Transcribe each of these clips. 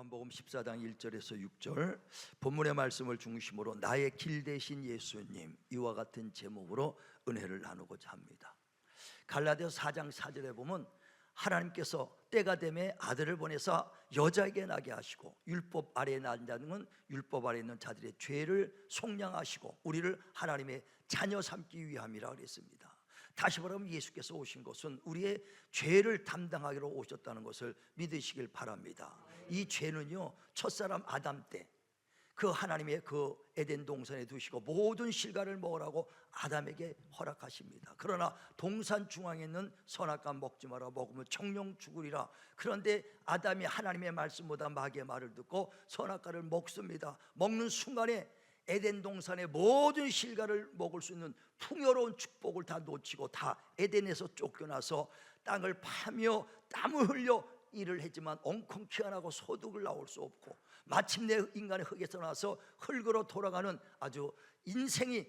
요한복음 14장 1절에서 6절 본문의 말씀을 중심으로 나의 길 되신 예수님, 이와 같은 제목으로 은혜를 나누고자 합니다. 갈라디아서 4장 4절에 보면 하나님께서 때가 되매 아들을 보내사 여자에게 나게 하시고 율법 아래에 난 자는 율법 아래에 있는 자들의 죄를 속량하시고 우리를 하나님의 자녀 삼기 위함이라 그랬습니다. 다시 말하면 예수께서 오신 것은 우리의 죄를 담당하기로 오셨다는 것을 믿으시길 바랍니다. 이 죄는요, 첫사람 아담 때 그 하나님의 그 에덴 동산에 두시고 모든 실과를 먹으라고 아담에게 허락하십니다. 그러나 동산 중앙에 있는 선악과 먹지 마라, 먹으면 정령 죽으리라. 그런데 아담이 하나님의 말씀보다 마귀의 말을 듣고 선악과를 먹습니다. 먹는 순간에 에덴 동산의 모든 실과를 먹을 수 있는 풍요로운 축복을 다 놓치고 다 에덴에서 쫓겨나서 땅을 파며 땀을 흘려 일을 했지만 엉겅퀴 안 하고 소득을 나올 수 없고 마침내 인간의 흙에서 나서 흙으로 돌아가는 아주 인생이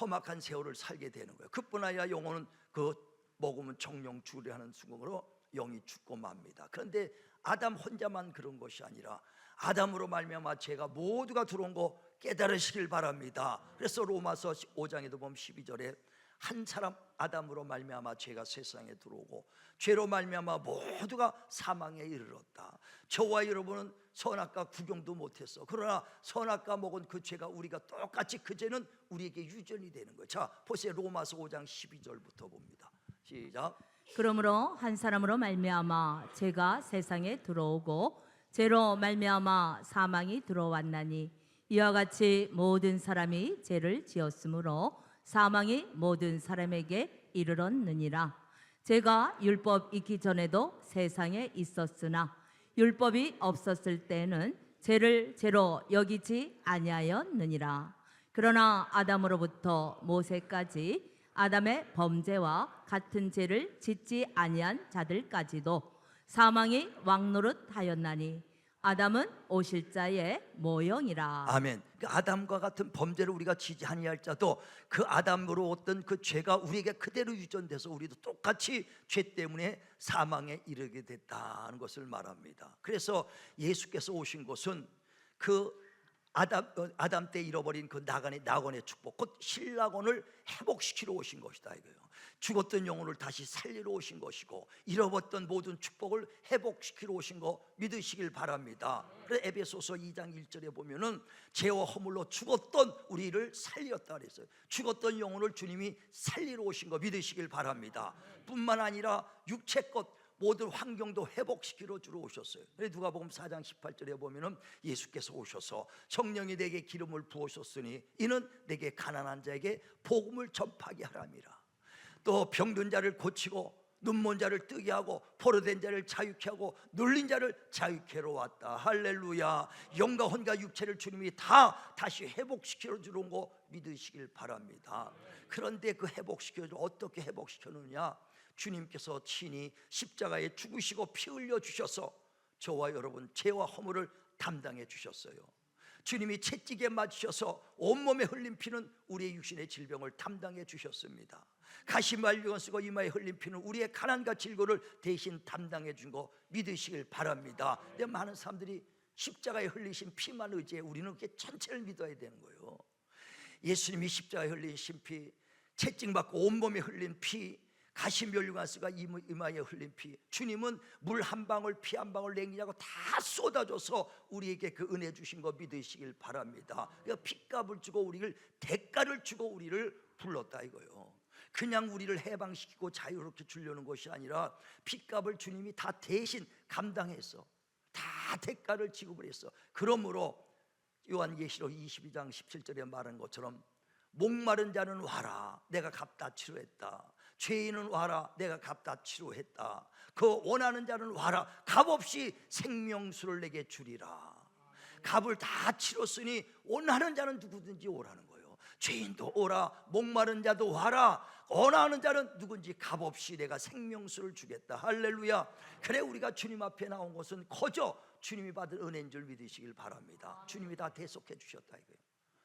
험악한 세월을 살게 되는 거예요. 그뿐 아니라 영혼은 그 먹으면 정령 죽으려 하는 순간으로 영이 죽고 맙니다. 그런데 아담 혼자만 그런 것이 아니라 아담으로 말미암아 죄가 모두가 들어온 거 깨달으시길 바랍니다. 그래서 로마서 5장에도 보면 12절에 한 사람 아담으로 말미암아 죄가 세상에 들어오고 죄로 말미암아 모두가 사망에 이르렀다. 저와 여러분은 선악과 구경도 못했어. 그러나 선악과 먹은 그 죄가 우리가 똑같이 그 죄는 우리에게 유전이 되는 거예요. 자, 보세요. 로마서 5장 12절부터 봅니다. 시작. 그러므로 한 사람으로 말미암아 죄가 세상에 들어오고 죄로 말미암아 사망이 들어왔나니 이와 같이 모든 사람이 죄를 지었으므로 사망이 모든 사람에게 이르렀느니라. 죄가 율법 있기 전에도 세상에 있었으나 율법이 없었을 때는 죄를 죄로 여기지 아니하였느니라. 그러나 아담으로부터 모세까지 아담의 범죄와 같은 죄를 짓지 아니한 자들까지도 사망이 왕노릇하였나니 아담은 오실 자의 모형이라. 아멘. 그 아담과 같은 범죄를 우리가 지지 아니할 자도 그 아담으로 어떤 그 죄가 우리에게 그대로 유전돼서 우리도 똑같이 죄 때문에 사망에 이르게 됐다는 것을 말합니다. 그래서 예수께서 오신 것은 그 아담 때 잃어버린 그 낙원의 축복, 곧 신낙원을 회복시키러 오신 것이다 이거예요. 죽었던 영혼을 다시 살리러 오신 것이고 잃어버렸던 모든 축복을 회복시키러 오신 거 믿으시길 바랍니다. 그래서 에베소서 2장 1절에 보면은 죄와 허물로 죽었던 우리를 살렸다 그랬어요. 죽었던 영혼을 주님이 살리러 오신 거 믿으시길 바랍니다. 뿐만 아니라 육체 것 모든 환경도 회복시키러 주러 오셨어요. 누가복음 4장 18절에 보면은 예수께서 오셔서 성령이 내게 기름을 부으셨으니 이는 내게 가난한 자에게 복음을 전파하게 하람이라. 또 병든 자를 고치고 눈먼 자를 뜨게 하고 포로된 자를 자유케 하고 눌린 자를 자유케 하러 왔다. 할렐루야. 영과 혼과 육체를 주님이 다시 회복시켜 주는 거 믿으시길 바랍니다. 그런데 그 회복시켜 어떻게 회복시켜 놓느냐? 주님께서 친히 십자가에 죽으시고 피 흘려 주셔서 저와 여러분 죄와 허물을 담당해 주셨어요. 주님이 채찍에 맞으셔서 온몸에 흘린 피는 우리의 육신의 질병을 담당해 주셨습니다. 가시말리건 쓰고 이마에 흘린 피는 우리의 가난과 질고를 대신 담당해 준 거 믿으시길 바랍니다. 근데 많은 사람들이 십자가에 흘리신 피만 의지해 우리는 그게 전체를 믿어야 되는 거예요. 예수님이 십자가에 흘리신 피, 채찍 맞고 온몸에 흘린 피, 가시면류관스가 이마에 흘린 피, 주님은 물 한 방울 피 한 방울 냉기냐고 다 쏟아줘서 우리에게 그 은혜 주신 거 믿으시길 바랍니다. 그러니까 핏값을 주고 우리를 대가를 주고 우리를 불렀다 이거예요. 그냥 우리를 해방시키고 자유롭게 주려는 것이 아니라 핏값을 주님이 다 대신 감당했어. 다 대가를 지급을 했어. 그러므로 요한계시록 22장 17절에 말한 것처럼 목마른 자는 와라, 내가 값 다 치료했다. 죄인은 와라, 내가 값 다 치료했다. 그 원하는 자는 와라, 값없이 생명수를 내게 주리라. 값을 다 치렀으니 원하는 자는 누구든지 오라는 거예요. 죄인도 오라, 목마른 자도 와라, 원하는 자는 누군지 값없이 내가 생명수를 주겠다. 할렐루야. 그래 우리가 주님 앞에 나온 것은 거저 주님이 받은 은혜인 줄 믿으시길 바랍니다. 주님이 다 대속해 주셨다 이거예요.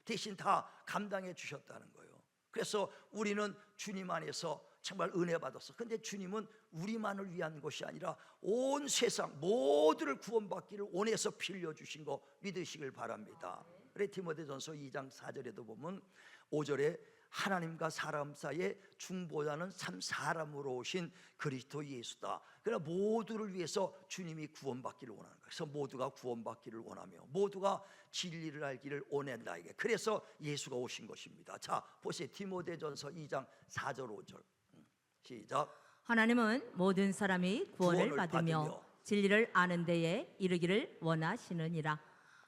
대신 다 감당해 주셨다는 거예요. 그래서 우리는 주님 안에서 정말 은혜 받았어. 근데 주님은 우리만을 위한 것이 아니라 온 세상 모두를 구원받기를 원해서 피 흘려 주신 거 믿으시길 바랍니다. 그래 디모데전서 2장 4절에도 보면 5절에 하나님과 사람 사이에 중보자는 참 사람으로 오신 그리스도 예수다. 그러나 모두를 위해서 주님이 구원받기를 원하는 거예요. 그래서 모두가 구원받기를 원하며 모두가 진리를 알기를 원한다 이게. 그래서 예수가 오신 것입니다. 자 보세요. 디모데전서 2장 4절 5절 시작. 하나님은 모든 사람이 구원을 구원을 받으며 받으며 진리를 아는 데에 이르기를 원하시느니라.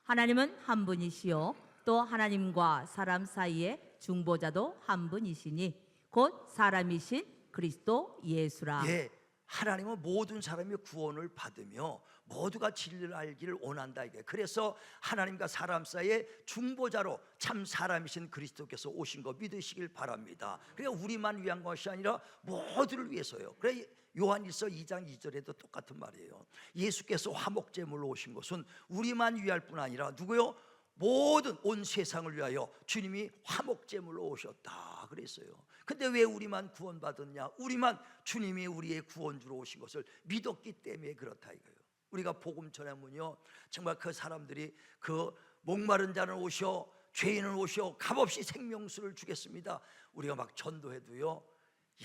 하나님은 한 분이시요 또 하나님과 사람 사이에 중보자도 한 분이시니 곧 사람이신 그리스도 예수라. 예, 하나님은 모든 사람이 구원을 받으며 모두가 진리를 알기를 원한다 이게. 그래서 하나님과 사람 사이에 중보자로 참 사람이신 그리스도께서 오신 거 믿으시길 바랍니다. 그러니까 우리만 위한 것이 아니라 모두를 위해서요. 그래 요한일서 2장 2절에도 똑같은 말이에요. 예수께서 화목제물로 오신 것은 우리만 위할 뿐 아니라 누구요? 모든 온 세상을 위하여 주님이 화목제물로 오셨다 그랬어요. 근데 왜 우리만 구원받았냐? 우리만 주님이 우리의 구원주로 오신 것을 믿었기 때문에 그렇다 이거예요. 우리가 복음 전하면요 정말 그 사람들이 그 목마른 자는 오셔 죄인은 오셔 값없이 생명수를 주겠습니다. 우리가 막 전도해도요,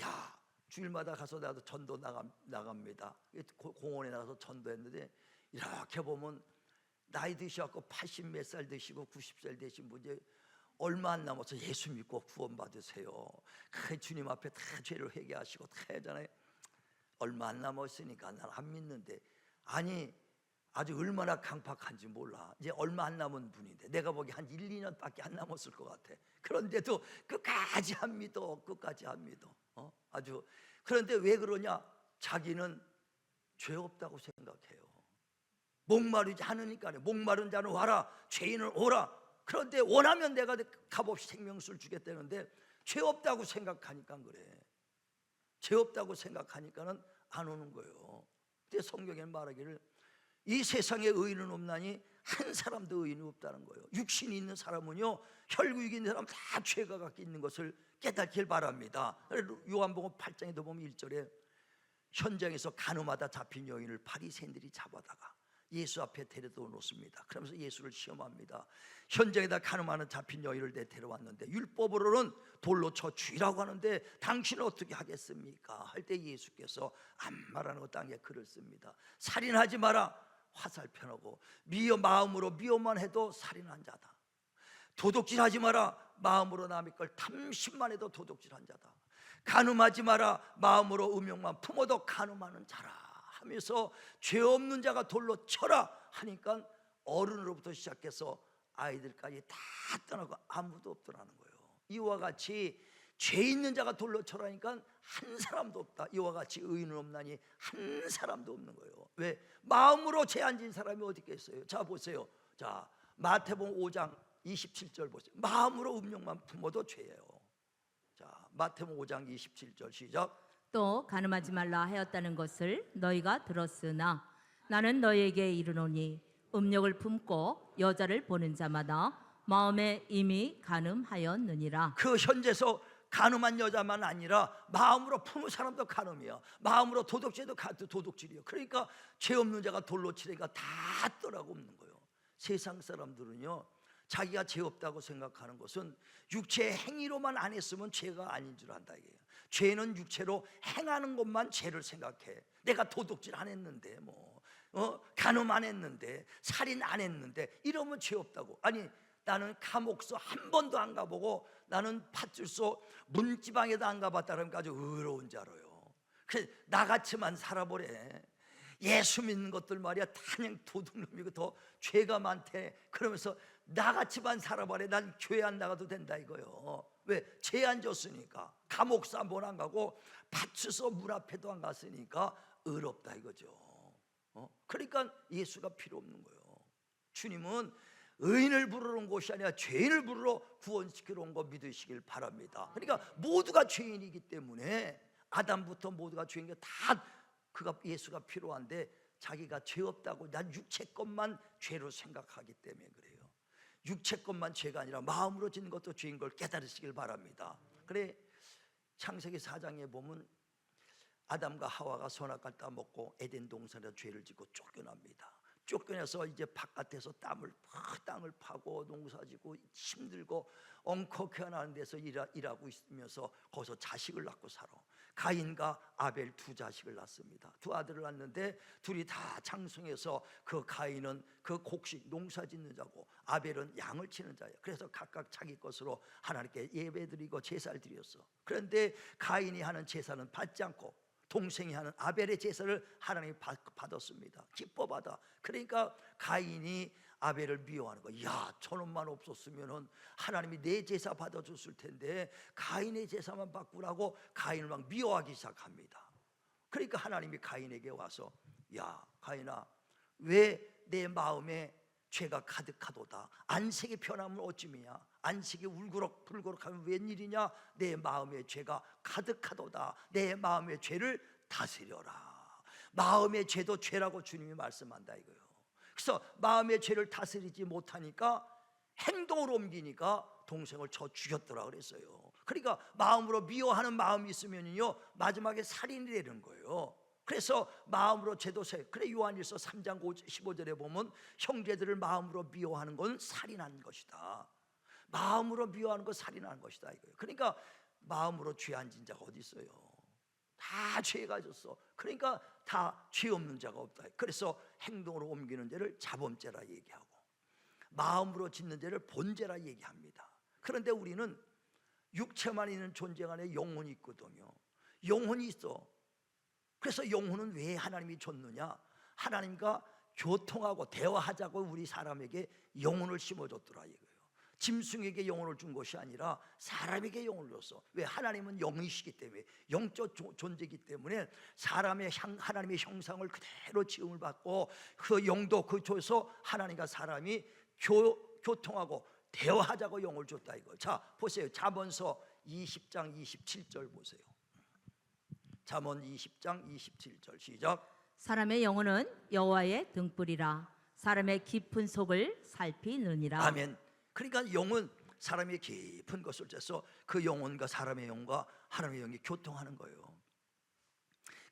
야 주일마다 가서 나도 전도 나갑니다. 공원에 나가서 전도했는데 이렇게 보면 나이 드셔갖고 80 몇 살 되시고 90살 되신 분이 얼마 안 남아서 예수 믿고 구원 받으세요. 그 주님 앞에 다 죄를 회개하시고 다 하잖아요. 얼마 안 남았으니까 난 안 믿는데, 아니 아주 얼마나 강팍한지 몰라. 이제 얼마 안 남은 분인데 내가 보기 한 1, 2년밖에 안 남았을 것 같아. 그런데도 끝까지 안 믿어. 끝까지 안 믿어. 아주. 그런데 왜 그러냐? 자기는 죄 없다고 생각해요. 목마르지 않으니까요. 목마른 자는 와라, 죄인은 오라. 그런데 원하면 내가 값없이 생명수를 주겠다는데 죄 없다고 생각하니까 그래. 죄 없다고 생각하니까는 안 오는 거예요. 근데 성경에 말하기를 이 세상에 의인은 없나니 한 사람도 의인이 없다는 거예요. 육신이 있는 사람은요, 혈육이 있는 사람 다 죄가 갖고 있는 것을 깨닫길 바랍니다. 요한복음 8장에도 보면 1절에 현장에서 간음하다 잡힌 여인을 바리새인들이 잡아다가 예수 앞에 데려다 놓습니다. 그러면서 예수를 시험합니다. 현장에다 간음하는 잡힌 여인을 데려왔는데 율법으로는 돌로 쳐 죽이라고 하는데 당신은 어떻게 하겠습니까? 할 때 예수께서 안 말하는 것 땅에 글을 씁니다. 살인하지 마라, 화살표하고 마음으로 미워만 해도 살인한 자다. 도둑질하지 마라, 마음으로 남의 걸 탐심만 해도 도둑질한 자다. 간음하지 마라, 마음으로 음욕만 품어도 간음하는 자라 하면서 죄 없는 자가 돌로 쳐라 하니까 어른으로부터 시작해서 아이들까지 다 떠나고 아무도 없더라는 거예요. 이와 같이 죄 있는 자가 돌로 쳐라니까 한 사람도 없다. 이와 같이 의인은 없나니 한 사람도 없는 거예요. 왜? 마음으로 죄 안 지은 사람이 어디 있겠어요? 자 보세요. 자 마태복음 5장 27절 보세요. 마음으로 음욕만 품어도 죄예요. 자 마태복음 5장 27절 시작. 또 간음하지 말라 하였다는 것을 너희가 들었으나 나는 너희에게 이르노니 음욕을 품고 여자를 보는 자마다 마음에 이미 간음하였느니라. 그 현재서 간음한 여자만 아니라 마음으로 품은 사람도 간음이야. 마음으로 도둑질도 도둑질이야. 그러니까 죄 없는 자가 돌로 치니까 다 떠나고 없는 거예요. 세상 사람들은요, 자기가 죄 없다고 생각하는 것은 육체의 행위로만 안 했으면 죄가 아닌 줄 안다 이게요. 죄는 육체로 행하는 것만 죄를 생각해. 내가 도둑질 안 했는데 간음 안 했는데 살인 안 했는데 이러면 죄 없다고. 아니 나는 감옥서 한 번도 안 가보고 나는 파출소 문지방에도 안 가봤다 그러니까 아주 의로운 자로요. 그래서 나같이만 살아보래. 예수 믿는 것들 말이야 다 그냥 도둑놈이고 더 죄가 많대. 그러면서 나같이만 살아봐래. 난 교회 안 나가도 된다 이거요. 왜? 죄 안 졌으니까. 감옥사 한 번 안 가고 파출소 문 앞에도 안 갔으니까 의롭다 이거죠. 그러니까 예수가 필요 없는 거예요. 주님은 의인을 부르러 온 것이 아니라 죄인을 부르러 구원시키러 온 거 믿으시길 바랍니다. 그러니까 모두가 죄인이기 때문에 아담부터 모두가 죄인이 다 그가 예수가 필요한데 자기가 죄 없다고 난 육체 것만 죄로 생각하기 때문에 그래요. 육체 것만 죄가 아니라 마음으로 짓는 것도 죄인 걸 깨달으시길 바랍니다. 그래 창세기 4장에 보면 아담과 하와가 선악과를 따먹고 에덴 동산에서 죄를 짓고 쫓겨납니다. 쫓겨나서 이제 바깥에서 땅을 파고 농사짓고 힘들고 엉커케어나는 데서 일하고 있으면서 거기서 자식을 낳고 살아. 가인과 아벨 두 자식을 낳습니다. 두 아들을 낳는데 둘이 다 장성해서 그 가인은 그 곡식 농사짓는 자고 아벨은 양을 치는 자예요. 그래서 각각 자기 것으로 하나님께 예배드리고 제사를 드렸어. 그런데 가인이 하는 제사는 받지 않고 동생이 하는 아벨의 제사를 하나님이 받았습니다. 기뻐 받아. 그러니까 가인이 아벨을 미워하는 거야. 야, 저놈만 없었으면은 하나님이 내 제사 받아줬을 텐데 가인의 제사만 바꾸라고 가인을 막 미워하기 시작합니다. 그러니까 하나님이 가인에게 와서 야, 가인아, 왜 내 마음에 죄가 가득하도다. 안색이 변하면 어찌미냐. 안색이 울그럭불그럭하면 웬일이냐. 내 마음에 죄가 가득하도다. 내 마음의 죄를 다스려라. 마음의 죄도 죄라고 주님이 말씀한다 이거예요. 그래서 마음의 죄를 다스리지 못하니까 행동으로 옮기니까 동생을 쳐 죽였더라 그랬어요. 그러니까 마음으로 미워하는 마음이 있으면요 마지막에 살인이 되는 거예요. 그래서 마음으로 죄도 그래 요한일서 3장 15절에 보면 형제들을 마음으로 미워하는 건 살인한 것이다. 마음으로 미워하는 건 살인한 것이다 이거예요. 그러니까 마음으로 죄 안 진 자가 어디 있어요? 다 죄가 졌어. 그러니까 다 죄 없는 자가 없다. 그래서 행동으로 옮기는 죄를 자범죄라 얘기하고 마음으로 짓는 죄를 본죄라 얘기합니다. 그런데 우리는 육체만 있는 존재 안에 영혼이 있거든요. 영혼이 있어. 그래서 영혼은 왜 하나님이 줬느냐? 하나님과 교통하고 대화하자고 우리 사람에게 영혼을 심어줬더라 이거예요. 짐승에게 영혼을 준 것이 아니라 사람에게 영혼을 줬어. 왜? 하나님은 영이시기 때문에, 영적 존재이기 때문에 하나님의 형상을 그대로 지음을 받고 그 영도 그 줘서 하나님과 사람이 교통하고 대화하자고 영을 줬다 이거. 자 보세요. 잠언서 20장 27절 보세요. 잠언 20장 27절 시작. 사람의 영혼은 여호와의 등불이라 사람의 깊은 속을 살피느니라. 아멘. 그러니까 영은 사람의 깊은 것을 째서 그 영혼과 사람의 영과 하나님의 영이 교통하는 거예요.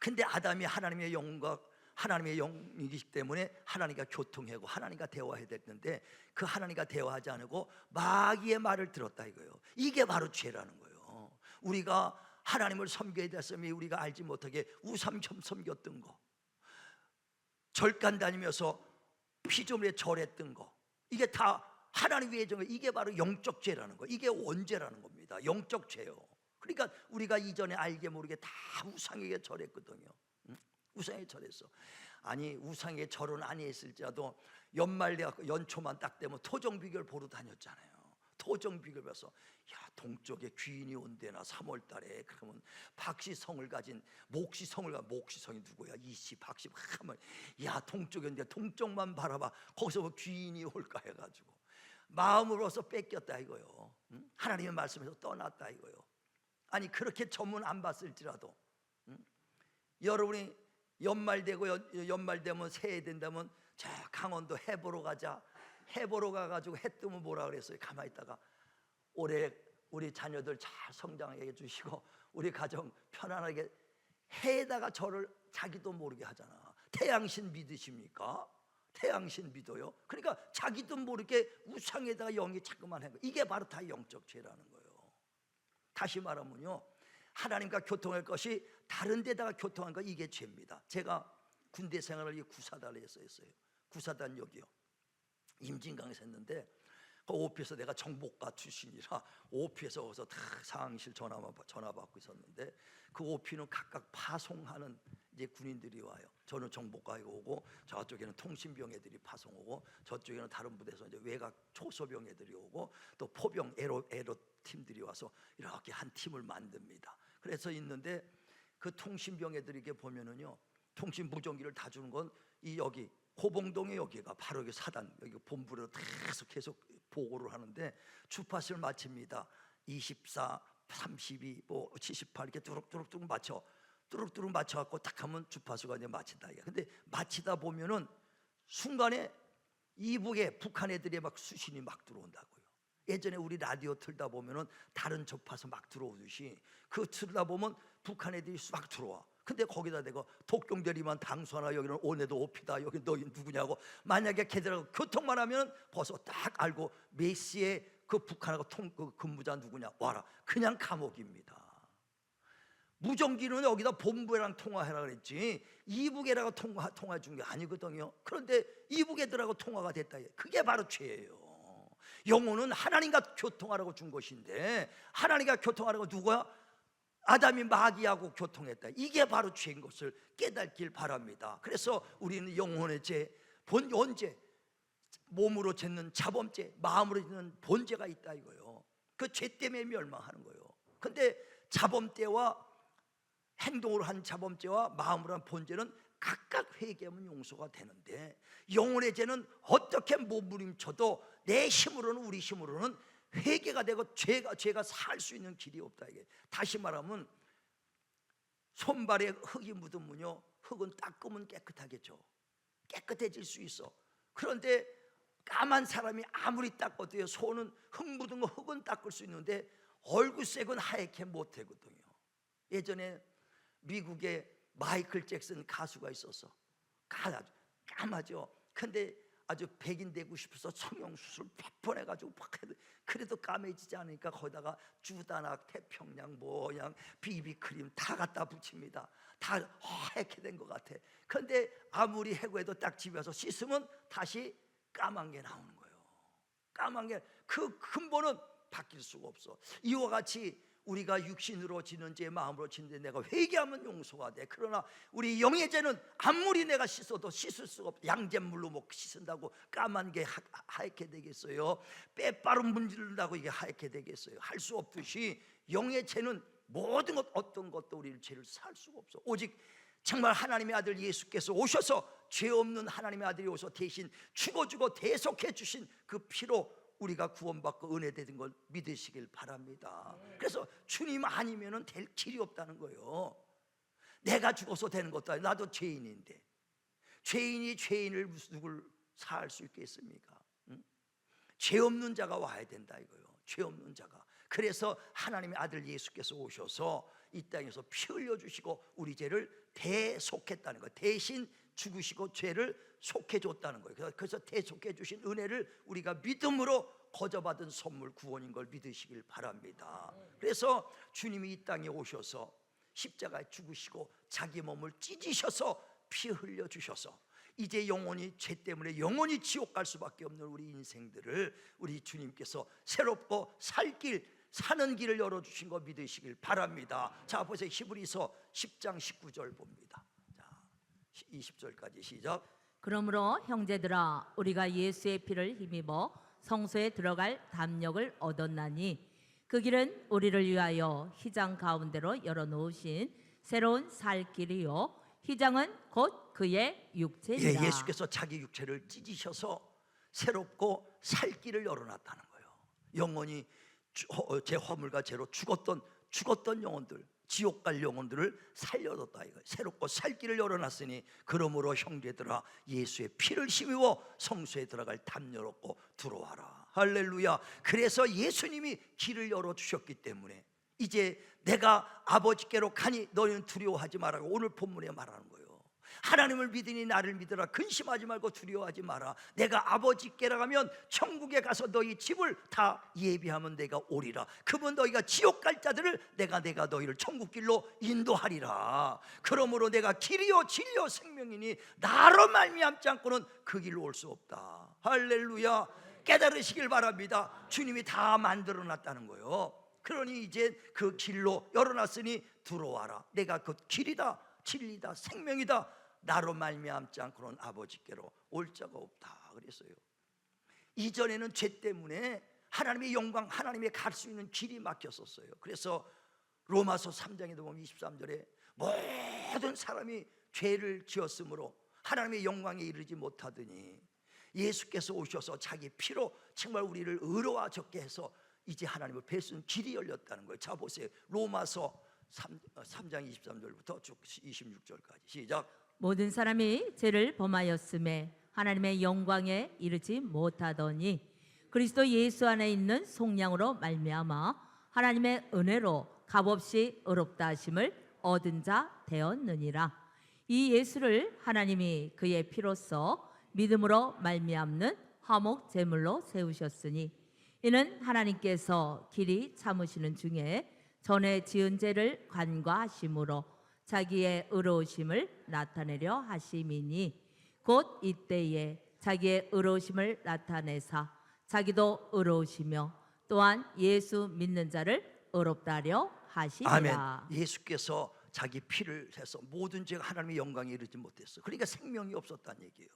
근데 아담이 하나님의 영과 하나님의 영이기 때문에 하나님과 교통하고 하나님과 대화해야 됐는데 그 하나님과 대화하지 않고 마귀의 말을 들었다 이거예요. 이게 바로 죄라는 거예요. 우리가 하나님을 섬겨야 됐으면 우리가 알지 못하게 우상 섬겼던 거, 절간 다니면서 피조물에 절했던 거, 이게 다 하나님 위에 정해. 이게 바로 영적 죄라는 거. 이게 원죄라는 겁니다. 영적 죄요. 그러니까 우리가 이전에 알게 모르게 다 우상에게 절했거든요. 우상에 절했어. 아니 우상에 절은 아니했을지라도 연말 돼갖고 연초만 딱 되면 토정비결 보러 다녔잖아요. 토정비결 봐서 야 동쪽에 귀인이 온대나 3월달에 그러면 박씨성을 가진 목씨성이 누구야? 이씨 박씨 하면 야 동쪽에 온대 동쪽만 바라봐. 거기서 뭐 귀인이 올까 해가지고 마음으로서 뺏겼다 이거요. 하나님의 말씀에서 떠났다 이거요. 아니 그렇게 전문 안 봤을지라도 여러분이 연말 되면 새해 된다면 저 강원도 해보러 가자. 해보러 가가지고 해 뜨면 뭐라 그랬어요? 가만히 있다가 올해 우리 자녀들 잘 성장해 주시고 우리 가정 편안하게 해에다가 저를 자기도 모르게 하잖아. 태양신 믿으십니까? 태양신 믿어요. 그러니까 자기도 모르게 우상에다가 영이 자꾸만 한 거예요. 이게 바로 다 영적 죄라는 거예요. 다시 말하면요, 하나님과 교통할 것이 다른 데다가 교통한 거 이게 죄입니다. 제가 군대 생활을 구사단에 했어요. 구사단 여기요. 임진강에서 했는데 그 오피에서 내가 정보과 출신이라 오피에서 거기서 다 상황실 전화 받고 있었는데 그 오피는 각각 파송하는 이제 군인들이 와요. 저는 정보과에 오고 저쪽에는 통신병 애들이 파송 오고 저쪽에는 다른 부대에서 이제 외곽 초소병 애들이 오고 또 포병 에로 팀들이 와서 이렇게 한 팀을 만듭니다. 그래서 있는데 그 통신병 애들에게 보면은요, 통신 무전기를 다 주는 건 이 여기 호봉동의 여기가 바로 여기 사단 여기 본부로 계속 보고를 하는데 주파수를 맞춥니다. 24, 32, 뭐 78 이렇게 뚜룩뚜룩 맞춰. 뚜룩뚜룩 맞춰갖고 딱 하면 주파수가 이제 맞힌다. 근데 맞히다 보면은 순간에 이북에 북한 애들이 막 수신이 막 들어온다고요. 예전에 우리 라디오 틀다 보면은 다른 접해서 막 들어오듯이 그 틀다 보면 북한 애들이 막 들어와. 근데 거기다 대고 독경대리만 당수하나 여기는 오네도 오피다 여기 너희 누구냐고 만약에 걔들하고 교통만 하면 벌써 딱 알고 몇 시에 그 북한하고 그 근무자 누구냐 와라. 그냥 감옥입니다. 무전기는 여기다 본부랑 통화해라 그랬지 이북애라고 통화 준 게 아니거든요. 그런데 이북애들하고 통화가 됐다. 그게 바로 죄예요. 영혼은 하나님과 교통하라고 준 것인데 하나님과 교통하라고 누구야? 아담이 마귀하고 교통했다. 이게 바로 죄인 것을 깨닫길 바랍니다. 그래서 우리는 영혼의 죄, 원죄, 몸으로 짓는 자범죄, 마음으로 짓는 본죄가 있다 이거예요. 그 죄 때문에 멸망하는 거예요. 근데 자범죄와 행동으로 한 자범죄와 마음으로 한 본죄는 각각 회개하면 용서가 되는데 영혼의 죄는 어떻게 몸부림쳐도 내 힘으로는 우리 힘으로는 회개가 되고 죄가 살 수 있는 길이 없다 이게. 다시 말하면 손발에 흙이 묻으면요 흙은 닦으면 깨끗하겠죠. 깨끗해질 수 있어. 그런데 까만 사람이 아무리 닦아도요 손은 흙 묻은 거 흙은 닦을 수 있는데 얼굴색은 하얗게 못하거든요. 예전에 미국에 마이클 잭슨 가수가 있었어. 까마죠. 근데 아주 백인 되고 싶어서 성형수술 100번 해가지고 그래도 까매지지 않으니까 거기다가 주다낙 태평양 뭐양 비비크림 다 갖다 붙입니다. 다 하얗게 된 것 같아. 근데 아무리 해고해도 딱 집에 와서 씻으면 다시 까만 게 나오는 거예요. 까만 게 그 근본은 바뀔 수가 없어. 이와 같이 우리가 육신으로 지는 죄, 마음으로 지는 죄 내가 회개하면 용서가 돼. 그러나 우리 영의 죄는 아무리 내가 씻어도 씻을 수가 없어. 양잿물로 뭐 씻은다고 까만 게 하얗게 되겠어요? 빼빠른 문지른다고 이게 하얗게 되겠어요? 할 수 없듯이 영의 죄는 모든 것 어떤 것도 우리를 죄를 살 수가 없어. 오직 정말 하나님의 아들 예수께서 오셔서 죄 없는 하나님의 아들이 오셔서 대신 죽어주고 대속해 주신 그 피로 우리가 구원받고 은혜되는 걸 믿으시길 바랍니다. 그래서 주님 아니면은 될 길이 없다는 거예요. 내가 죽어서 되는 것도 아니고 나도 죄인인데 죄인이 죄인을 누굴 사할 수 있겠습니까? 응? 죄 없는 자가 와야 된다 이거예요. 죄 없는 자가. 그래서 하나님의 아들 예수께서 오셔서 이 땅에서 피 흘려주시고 우리 죄를 대속했다는 거예요. 대신 죽으시고 죄를 속해줬다는 거예요. 그래서 대속해 주신 은혜를 우리가 믿음으로 거저받은 선물 구원인 걸 믿으시길 바랍니다. 그래서 주님이 이 땅에 오셔서 십자가에 죽으시고 자기 몸을 찢으셔서 피 흘려주셔서 이제 영원히 죄 때문에 영원히 지옥 갈 수밖에 없는 우리 인생들을 우리 주님께서 새롭고 사는 길을 열어주신 거 믿으시길 바랍니다. 자 보세요. 히브리서 10장 19절 봅니다. 자 20절까지 시작. 그러므로 형제들아 우리가 예수의 피를 힘입어 성소에 들어갈 담력을 얻었나니 그 길은 우리를 위하여 휘장 가운데로 열어놓으신 새로운 살 길이요 휘장은 곧 그의 육체니라. 예수께서 자기 육체를 찢으셔서 새롭고 살 길을 열어놨다는 거예요. 영원히 제 허물과 죄로 죽었던 영혼들 지옥 갈 영혼들을 살려뒀다 이거예요. 새롭고 살 길을 열어놨으니 그러므로 형제들아 예수의 피를 힘입어 성소에 들어갈 담력 얻고 들어와라. 할렐루야. 그래서 예수님이 길을 열어주셨기 때문에 이제 내가 아버지께로 가니 너희는 두려워하지 말라고 오늘 본문에 말하는 거예요. 하나님을 믿으니 나를 믿으라. 근심하지 말고 두려워하지 마라. 내가 아버지께로 가면 천국에 가서 너희 집을 다 예비하면 내가 오리라. 그분 너희가 지옥 갈 자들을 내가 너희를 천국길로 인도하리라. 그러므로 내가 길이요 진리요 생명이니 나로 말미암지 않고는 그 길로 올 수 없다. 할렐루야. 깨달으시길 바랍니다. 주님이 다 만들어놨다는 거예요. 그러니 이제 그 길로 열어놨으니 들어와라. 내가 그 길이다 진리다 생명이다. 나로 말미암지 않고는 아버지께로 올 자가 없다 그랬어요. 이전에는 죄 때문에 하나님의 영광 하나님의 갈 수 있는 길이 막혔었어요. 그래서 로마서 3장에도 보면 23절에 모든 사람이 죄를 지었으므로 하나님의 영광에 이르지 못하더니 예수께서 오셔서 자기 피로 정말 우리를 의로워졌게 해서 이제 하나님을 뵐 수 있는 길이 열렸다는 거예요. 자 보세요. 로마서 3장 23절부터 쭉 26절까지 시작. 모든 사람이 죄를 범하였음에 하나님의 영광에 이르지 못하더니 그리스도 예수 안에 있는 속량으로 말미암아 하나님의 은혜로 값없이 의롭다 하심을 얻은 자 되었느니라. 이 예수를 하나님이 그의 피로써 믿음으로 말미암는 화목 제물로 세우셨으니 이는 하나님께서 길이 참으시는 중에 전에 지은 죄를 간과하심으로 자기의 의로우심을 나타내려 하심이니 곧 이때에 자기의 의로우심을 나타내사 자기도 의로우시며 또한 예수 믿는 자를 의롭다 하려 하시리라. 아멘. 예수께서 자기 피를 해서 모든 죄가 하나님의 영광에 이르지 못했어. 그러니까 생명이 없었다는 얘기예요.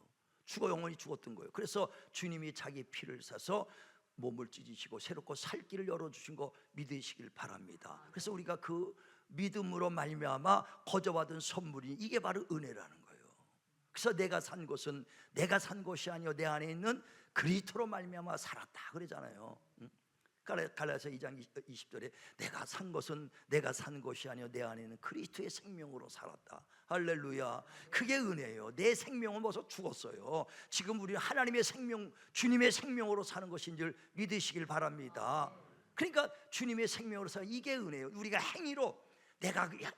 죽어 영원히 죽었던 거예요. 그래서 주님이 자기 피를 사서 몸을 찢으시고 새롭고 살 길을 열어주신 거 믿으시길 바랍니다. 그래서 우리가 그 믿음으로 말미암아 거저받은 선물이 이게 바로 은혜라는 거예요. 그래서 내가 산 것은 내가 산 것이 아니요 내 안에 있는 그리스도로 말미암아 살았다 그러잖아요. 갈라디아서 2장 20절에 내가 산 것은 내가 산 것이 아니요 내 안에 있는 그리스도의 생명으로 살았다. 할렐루야. 그게 은혜예요. 내 생명은 벌써 죽었어요. 지금 우리는 하나님의 생명, 주님의 생명으로 사는 것인 줄 믿으시길 바랍니다. 그러니까 주님의 생명으로 사는 이게 은혜예요. 우리가 행위로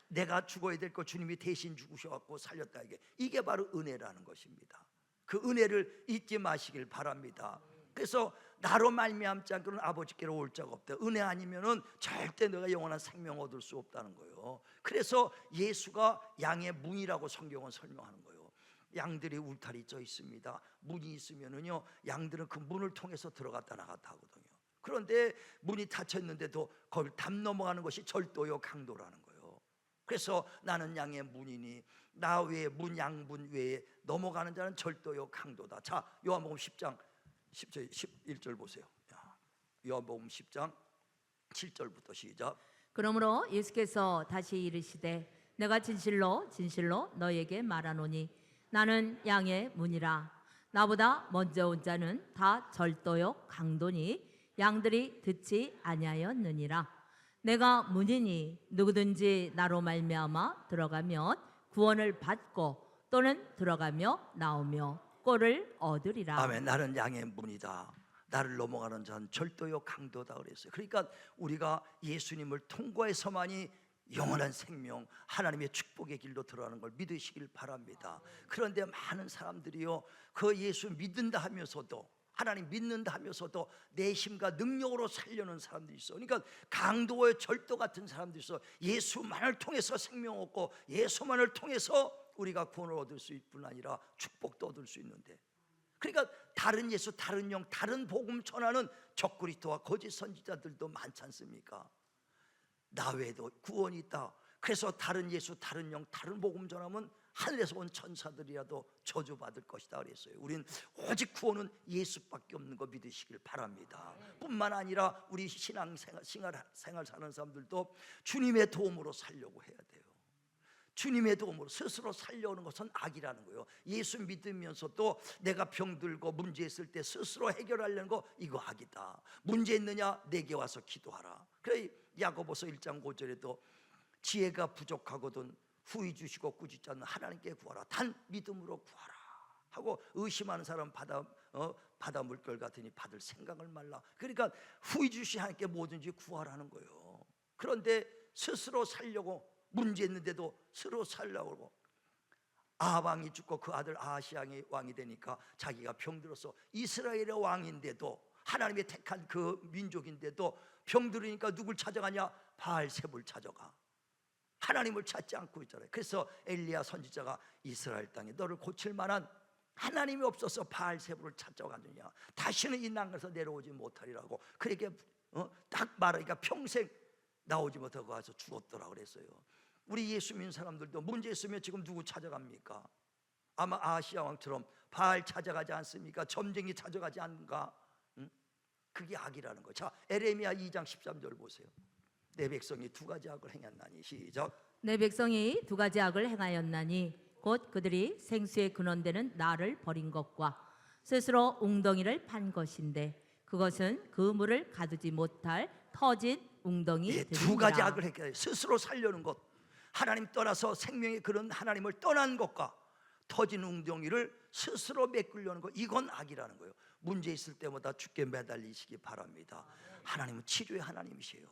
내가 죽어야 될 거 주님이 대신 죽으셔갖고 살렸다, 이게 바로 은혜라는 것입니다. 그 은혜를 잊지 마시길 바랍니다. 그래서 나로 말미암지 않고는 아버지께로 올 자가 없다. 은혜 아니면은 절대 너가 영원한 생명 얻을 수 없다는 거예요. 그래서 예수가 양의 문이라고 성경은 설명하는 거예요. 양들이 울타리 쪄 있습니다. 문이 있으면은요 양들은 그 문을 통해서 들어갔다 나갔다 하거든요. 그런데 문이 닫혀 있는데도 거기 담 넘어가는 것이 절도요 강도라는 거예요. 그래서 나는 양의 문이니 나 외에 문 양문 외에 넘어가는 자는 절도요 강도다. 자, 요한복음 10장 11절 보세요. 요한복음 10장 7절부터 시작. 그러므로 예수께서 다시 이르시되 내가 진실로 진실로 너에게 말하노니 나는 양의 문이라. 나보다 먼저 온 자는 다 절도요 강도니 양들이 듣지 아니하였느니라. 내가 문이니 누구든지 나로 말미암아 들어가면 구원을 받고 또는 들어가며 나오며 꼴을 얻으리라. 아멘. 나는 양의 문이다. 나를 넘어가는 자는 절도요 강도다 그랬어요. 그러니까 우리가 예수님을 통과해서만이 영원한 생명, 하나님의 축복의 길로 들어가는 걸 믿으시길 바랍니다. 그런데 많은 사람들이요 그 예수 믿는다 하면서도, 하나님 믿는다 하면서도 내심과 능력으로 살려는 사람들이 있어. 그러니까 강도의 절도 같은 사람들이 있어. 예수만을 통해서 생명 얻고 예수만을 통해서 우리가 구원을 얻을 수 있을 뿐 아니라 축복도 얻을 수 있는데, 그러니까 다른 예수, 다른 영, 다른 복음 전하는 적그리스도와 거짓 선지자들도 많지 않습니까? 나 외에도 구원이 있다. 그래서 다른 예수, 다른 영, 다른 복음 전하면 하늘에서 온 천사들이라도 저주받을 것이다 그랬어요. 우린 오직 구원은 예수밖에 없는 거 믿으시길 바랍니다. 뿐만 아니라 우리 신앙생활 사는 사람들도 주님의 도움으로 살려고 해야 돼요. 주님의 도움으로 스스로 살려오는 것은 악이라는 거예요. 예수 믿으면서도 내가 병들고 문제 있을 때 스스로 해결하려는 거, 이거 악이다. 문제 있느냐? 내게 와서 기도하라. 그래 야고보서 1장 5절에도 지혜가 부족하거든 후히 주시고 꾸짖지 않는 하나님께 구하라. 단 믿음으로 구하라 하고, 의심하는 사람 바다 물결 같으니 받을 생각을 말라. 그러니까 후히 주시 하나님께 뭐든지 구하라는 거예요. 그런데 스스로 살려고, 문제 있는데도 스스로 살려고, 아합왕이 죽고 그 아들 아하시왕이 왕이 되니까 자기가 병들어서 이스라엘의 왕인데도, 하나님의 택한 그 민족인데도 병들으니까 누굴 찾아가냐? 바알세불 찾아가. 하나님을 찾지 않고 있잖아요. 그래서 엘리야 선지자가 이스라엘 땅에 너를 고칠 만한 하나님이 없어서 바알세불을 찾아가느냐, 다시는 이 땅에서 내려오지 못하리라고 그렇게 딱 말하니까 평생 나오지 못하고 가서 죽었더라 그랬어요. 우리 예수 믿는 사람들도 문제 있으면 지금 누구 찾아갑니까? 아마 아하시야 왕처럼 바알 찾아가지 않습니까? 점쟁이 찾아가지 않는가? 그게 악이라는 거예요. 자, 에레미야 2장 13절 보세요. 내 백성이 두 가지 악을 행했나니, 시작. 내 백성이 두 가지 악을 행하였나니 곧 그들이 생수의 근원되는 나를 버린 것과 스스로 웅덩이를 판 것인데 그것은 그 물을 가두지 못할 터진 웅덩이 두 가지 악을 했게, 스스로 살려는 것, 하나님 떠나서 생명의 그런 하나님을 떠난 것과 터진 웅덩이를 스스로 메꾸려는 거, 이건 악이라는 거예요. 문제 있을 때마다 주께 매달리시기 바랍니다. 하나님은 치료의 하나님이세요.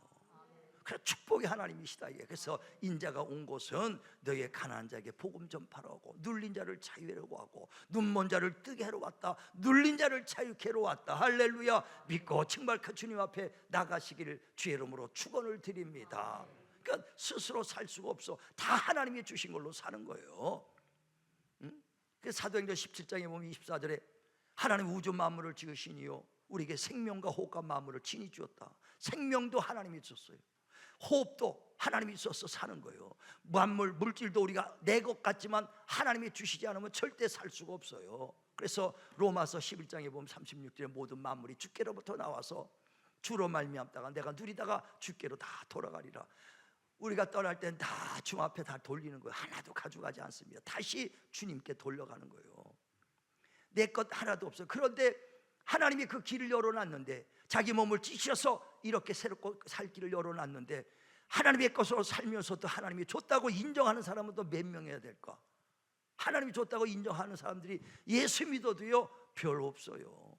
그래서 축복의 하나님이시다. 그래서 인자가 온 곳은 너희의 가난한 자에게 복음 전파하고 눌린 자를 자유하려고 하고 눈먼 자를 뜨게 하러 왔다. 눌린 자를 자유케 하러 왔다. 할렐루야. 믿고 정말 그 주님 앞에 나가시기를 주의 이름으로 축원을 드립니다. 그러니까 스스로 살 수가 없어. 다 하나님이 주신 걸로 사는 거예요. 그 사도행전 17장에 보면 24절에 하나님 우주 만물을 지으시니요 우리에게 생명과 호흡과 만물을 친히 주었다. 생명도 하나님이 주셨어요. 호흡도 하나님이 주셔서 사는 거예요. 만물, 물질도 우리가 내 것 같지만 하나님이 주시지 않으면 절대 살 수가 없어요. 그래서 로마서 11장에 보면 36절에 모든 만물이 주께로부터 나와서 주로 말미암다가 내가 누리다가 주께로 다 돌아가리라. 우리가 떠날 땐 다 주 앞에 다 돌리는 거예요. 하나도 가져가지 않습니다. 다시 주님께 돌려가는 거예요. 내 것 하나도 없어요. 그런데 하나님이 그 길을 열어놨는데, 자기 몸을 찢어서 이렇게 새롭고 살 길을 열어놨는데, 하나님의 것으로 살면서도 하나님이 줬다고 인정하는 사람은 또 몇 명이어야 될까? 하나님이 줬다고 인정하는 사람들이 예수 믿어도요 별로 없어요.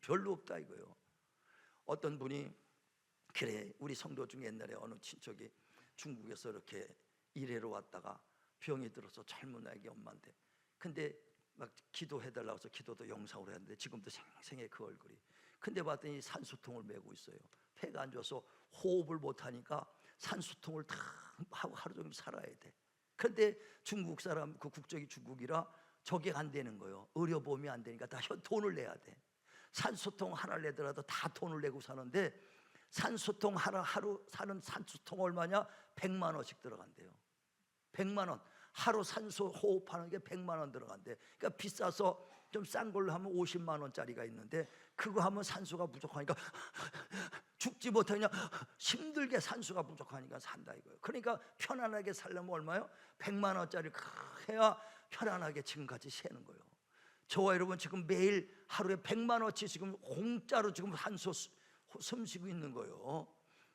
별로 없다 이거요. 어떤 분이 그래, 우리 성도 중에 옛날에 어느 친척이 중국에서 이렇게 일하러 왔다가 병이 들어서 젊은 아기 엄마인데, 근데 막 기도해달라고 해서 기도도 영상으로 했는데 지금도 생생해 그 얼굴이. 근데 봤더니 산소통을 메고 있어요. 폐가 안 좋아서 호흡을 못하니까 산소통을 다 하고 하루 종일 살아야 돼. 그런데 중국 사람, 그 국적이 중국이라 저게 안 되는 거예요. 의료보험이 안 되니까 다 돈을 내야 돼. 산소통 하나를 내더라도 다 돈을 내고 사는데, 산소통 하루 사는 산소통 얼마냐? 100만 원씩 들어간대요. 100만 원. 하루 산소 호흡하는 게 100만 원 들어간대. 그러니까 비싸서 좀 싼 걸로 하면 50만 원짜리가 있는데, 그거 하면 산소가 부족하니까 죽지 못하냐, 힘들게 산소가 부족하니까 산다 이거예요. 그러니까 편안하게 살려면 얼마요? 100만 원짜리 해야 편안하게 지금까지 새는 거예요. 저와 여러분 지금 매일 하루에 100만 원치 지금 공짜로 지금 산소 숨쉬고 있는 거예요.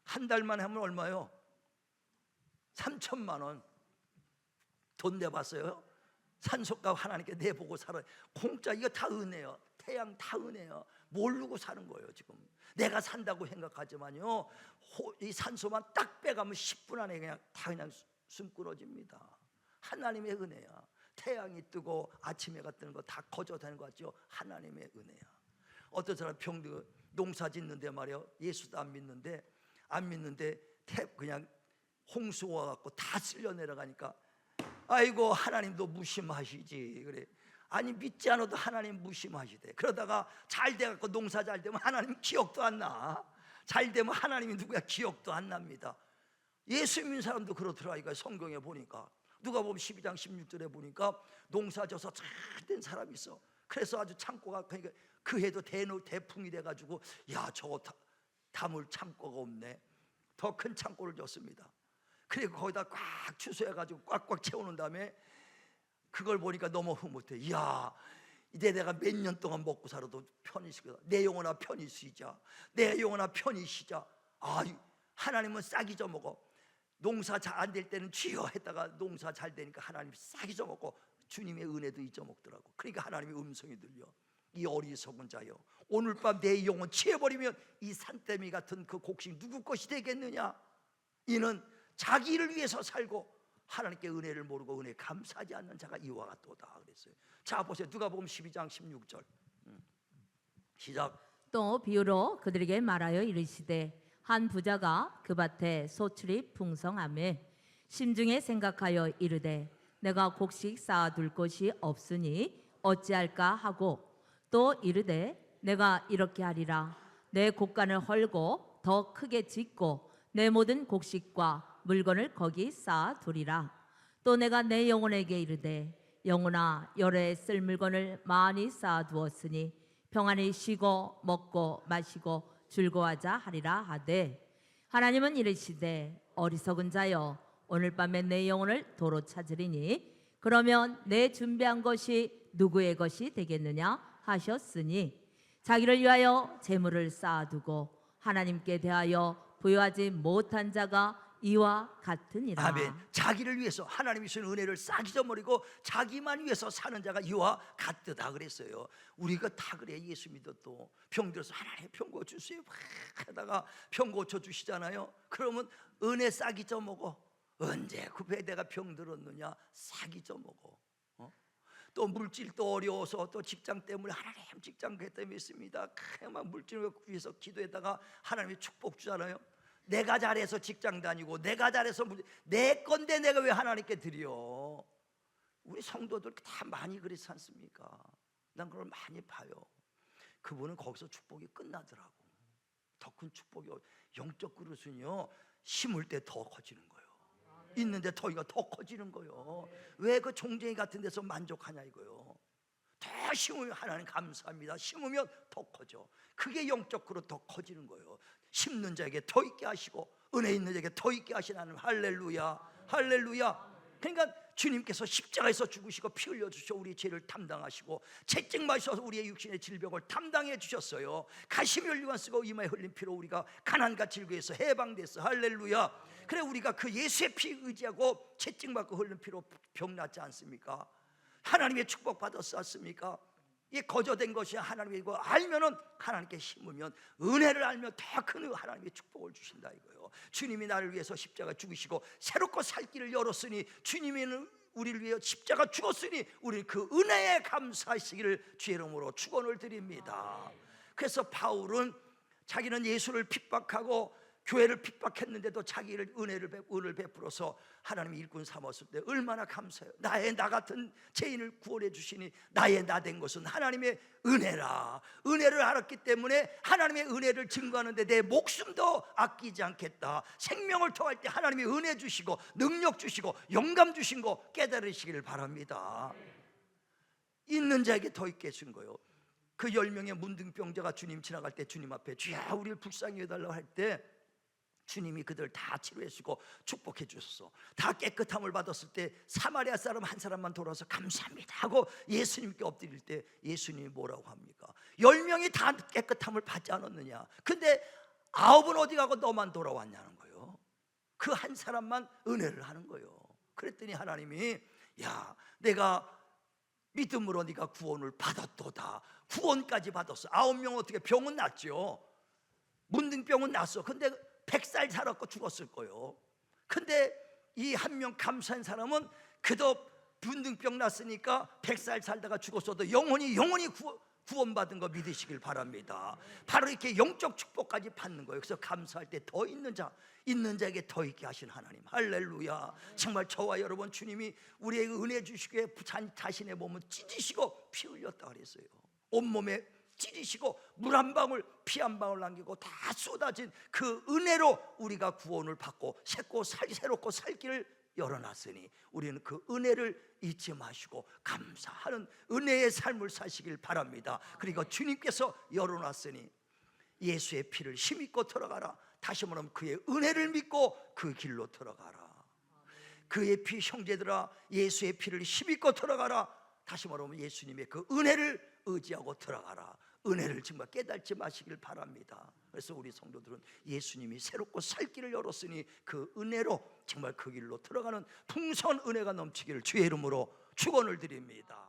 한 달만 하면 얼마요? 3천만 원. 돈 내봤어요? 산소값 하나님께 내보고 살아요. 공짜, 이거 다 은혜요. 태양 다 은혜요. 모르고 사는 거예요. 지금 내가 산다고 생각하지만요, 이 산소만 딱 빼가면 10분 안에 그냥 다 그냥 숨 끊어집니다. 하나님의 은혜야. 태양이 뜨고 아침해가 뜨는 거 다 거저되는 거 같죠? 하나님의 은혜야. 어떤 사람 병들 농사 짓는데 말이요, 예수도 안 믿는데 그냥 홍수 와갖고 다 쓸려 내려가니까, 아이고 하나님도 무심하시지. 그래. 아니 믿지 않아도 하나님 무심하시대. 그러다가 잘 돼갖고 농사 잘 되면 하나님 기억도 안 나. 잘 되면 하나님이 누구야? 기억도 안 납니다. 예수 믿는 사람도 그렇더라. 이거 성경에 보니까 누가복음 12장 16절에 보니까 농사 져서 잘 된 사람이 있어. 그래서 아주 창고가, 그러니까 그 해도 대풍이 돼가지고 야 저거 담을 창고가 없네. 더 큰 창고를 줬습니다. 그리고 거기다 꽉 추수해가지고 꽉꽉 채우는 다음에 그걸 보니까 너무 흐뭇해. 이야, 이제 내가 몇 년 동안 먹고 살아도 편히 쉬자. 내 영혼아 편히 쉬자. 내 영혼아 편히 쉬자. 아, 하나님은 싹 잊어먹어. 농사 잘 안 될 때는 주여 했다가 농사 잘 되니까 하나님 싹 잊어먹고 주님의 은혜도 잊어먹더라고. 그러니까 하나님의 음성이 들려. 이 어리석은 자여, 오늘 밤 내 영혼 취해버리면 이 산더미 같은 그 곡식 누구 것이 되겠느냐? 이는 자기 일을 위해서 살고 하나님께 은혜를 모르고 은혜 감사하지 않는 자가 이와 같도다 그랬어요. 자 보세요. 누가복음 12장 16절 시작. 또 비유로 그들에게 말하여 이르시되 한 부자가 그 밭에 소출이 풍성하매 심중에 생각하여 이르되 내가 곡식 쌓아둘 곳이 없으니 어찌할까 하고, 또 이르되 내가 이렇게 하리라. 내 곡간을 헐고 더 크게 짓고 내 모든 곡식과 물건을 거기 쌓아두리라. 또 내가 내 영혼에게 이르되 영혼아, 여러에 쓸 물건을 많이 쌓아두었으니 평안히 쉬고 먹고 마시고 즐거워하자 하리라 하되, 하나님은 이르시되 어리석은 자여, 오늘 밤에 내 영혼을 도로 찾으리니 그러면 내 준비한 것이 누구의 것이 되겠느냐 하셨으니, 자기를 위하여 재물을 쌓아두고 하나님께 대하여 부여하지 못한 자가 이와 같으니라. 아멘. 자기를 위해서 하나님이 주신 은혜를 싹 잊어버리고 자기만 위해서 사는 자가 이와 같다 그랬어요. 우리가 다 그래. 예수 믿어도 병 들어서 하나님 병 고쳐주세요 막 하다가 병 고쳐주시잖아요. 그러면 은혜 싹 잊어먹어. 언제 그 배 내가 병 들었느냐 싹 잊어먹어. 또 물질도 어려워서 또 직장 때문에 하나님 직장 때문에 있습니다. 막 물질을 위해서 기도했다가 하나님이 축복 주잖아요. 내가 잘해서 직장 다니고 내가 잘해서 내 건데 내가 왜 하나님께 드려? 우리 성도들 다 많이 그렇지 않습니까? 난 그걸 많이 봐요. 그분은 거기서 축복이 끝나더라고. 더 큰 축복이 영적 그릇은요 심을 때 더 커지는 거예요. 있는데 더위가 더 커지는 거예요. 왜 그 종쟁이 같은 데서 만족하냐 이거요. 더 심으면 하나님 감사합니다. 심으면 더 커져. 그게 영적 그릇 더 커지는 거예요. 심는 자에게 더 있게 하시고 은혜 있는 자에게 더 있게 하시는 하나님. 할렐루야 할렐루야. 그러니까 주님께서 십자가에서 죽으시고 피 흘려 주셔 우리 죄를 담당하시고 채찍 맞으셔서 우리의 육신의 질병을 담당해 주셨어요. 가시며 혈관 쓰고 이마에 흘린 피로 우리가 가난과 질고에서 해방됐어. 할렐루야. 그래 우리가 그 예수의 피 의지하고 채찍 맞고 흘린 피로 병 낫지 않습니까? 하나님의 축복 받았습니까? 이게 거저된 것이 하나님의 이거 알면은 하나님께 심으면 은혜를 알면 더 큰 하나님의 축복을 주신다 이거예요. 주님이 나를 위해서 십자가 죽으시고 새롭고 살 길을 열었으니 주님이 우리를 위해 십자가 죽었으니 우리 그 은혜에 감사하시기를 주의 이름으로 축원을 드립니다. 그래서 바울은 자기는 예수를 핍박하고 교회를 핍박했는데도 자기를 은혜를 베풀어서 하나님이 일꾼 삼았을 때 얼마나 감사해요. 나의 나 같은 죄인을 구원해 주시니 나의 나 된 것은 하나님의 은혜라. 은혜를 알았기 때문에 하나님의 은혜를 증거하는데 내 목숨도 아끼지 않겠다. 생명을 토할 때 하나님이 은혜 주시고 능력 주시고 영감 주신 거 깨달으시기를 바랍니다. 있는 자에게 더 있게 해준 거예요. 그 10명의 문둥병자가 주님 지나갈 때 주님 앞에 주야 우리를 불쌍히 해달라고 할 때 주님이 그들 다 치료해 주고 축복해 주셨어. 다 깨끗함을 받았을 때 사마리아 사람 한 사람만 돌아서 감사합니다 하고 예수님께 엎드릴 때 예수님이 뭐라고 합니까? 10명이 다 깨끗함을 받지 않았느냐? 근데 9은 어디 가고 너만 돌아왔냐는 거예요. 그 한 사람만 은혜를 하는 거예요. 그랬더니 하나님이 야 내가 믿음으로 네가 구원을 받았도다. 구원까지 받았어. 9명 어떻게 병은 낫죠. 문둥병은 낫어. 근데 100살 살았고 죽었을 거예요. 근데 이 한 명 감사한 사람은 그도 문둥병 났으니까 100살 살다가 죽었어도 영원히 구원받은 거 믿으시길 바랍니다. 바로 이렇게 영적 축복까지 받는 거예요. 그래서 감사할 때 더 있는 자에게 더 있게 하신 하나님. 할렐루야. 정말 저와 여러분 주님이 우리에게 은혜 주시기에 자신의 몸은 찢으시고 피 흘렸다 그랬어요. 온몸에 찢으시고 물 한 방울 피 한 방울 남기고 다 쏟아진 그 은혜로 우리가 구원을 받고 새롭고 살 길을 열어놨으니 우리는 그 은혜를 잊지 마시고 감사하는 은혜의 삶을 사시길 바랍니다. 그리고 주님께서 열어놨으니 예수의 피를 힘입고 들어가라. 다시 말하면 그의 은혜를 믿고 그 길로 들어가라. 그의 피 형제들아 예수의 피를 힘입고 들어가라. 다시 말하면 예수님의 그 은혜를 의지하고 들어가라. 은혜를 정말 깨닫지 마시길 바랍니다. 그래서 우리 성도들은 예수님이 새롭고 살 길을 열었으니 그 은혜로 정말 그 길로 들어가는 풍성한 은혜가 넘치기를 주의 이름으로 축원을 드립니다.